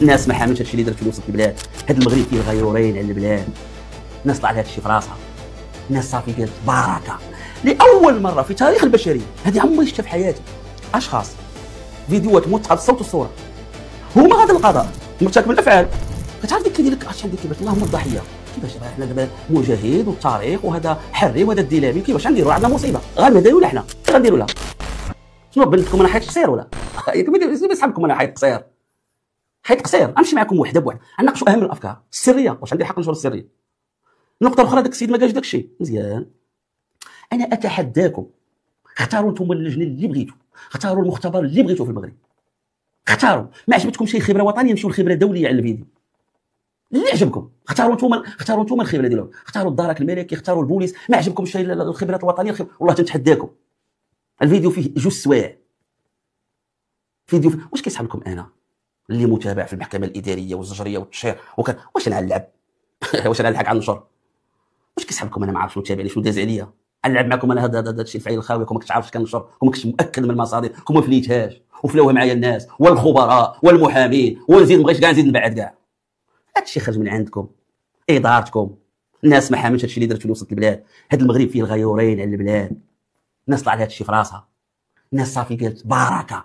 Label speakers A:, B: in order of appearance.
A: الناس ما حاملش هادشي اللي درتو وسط البلاد. هاد المغرب فيه الغيورين على البلاد. الناس طلع لها هادشي في راسها. الناس صافي قالت بركه. لاول مره في تاريخ البشريه، هذه عمري شفتها في حياتي، اشخاص فيديوهات متعه بالصوت والصوره هما غدا القضاء مرتكب الافعال. كتعرف ديك كيدير لك اش ديك كيفاش اللهم الضحيه، كيفاش حنا دابا مجاهد والتاريخ وهذا حري وهذا الديلامي، كيفاش غنديروا؟ عندنا مصيبه غنبداو لها حنا، اش غنديروا لها؟ شنو بنتكم انا حيت قصير ولا؟ ياك ما صحابكم انا حيت قصير، حيت قصير غنمشي معكم وحده بوحده غنناقشوا اهم الافكار السريه. واش عندي الحق نشر السريه؟ النقطه الاخرى داك السيد ما قالش داك الشيء مزيان. انا اتحداكم، اختاروا انتم اللجنه اللي بغيتوا، اختاروا المختبر اللي بغيتوا في المغرب، اختاروا. ما عجبتكم شي خبره وطنيه مشيو لخبره دوليه على الفيديو اللي عجبكم. اختاروا انتم الخبره ديالهم، اختاروا الدرك الملكي، اختاروا البوليس. ما عجبكمش الخبرات الوطنيه والله تنتحداكم. الفيديو فيه جوج سوايع. فيديو واش كيسحب لكم انا اللي متابع في المحكمه الاداريه والزجريه والتشهير واش انا نلعب؟ واش انا نلحق على النشر؟ واش كيسحب لكم؟ انا ما عرفتش شنو تابع لي، شنو داز عليا. نلعب معكم انا هذا الشيء الفعيل الخاوي. كون ما كنتش عارف اش كنشر، كون ما كنتش مؤكد من المصادر، كون ما فليتهاش وفلاوها معايا الناس والخبراء والمحامين، ونزيد ما بغيتش كاع نزيد نبعد كاع. هادشي خرج من عندكم، ادارتكم. الناس ما حاملش هادشي اللي درتو وسط البلاد. هاد المغرب فيه الغيورين على البلاد. الناس طلع لها هادشي في راسها. الناس صافي قالت بركه.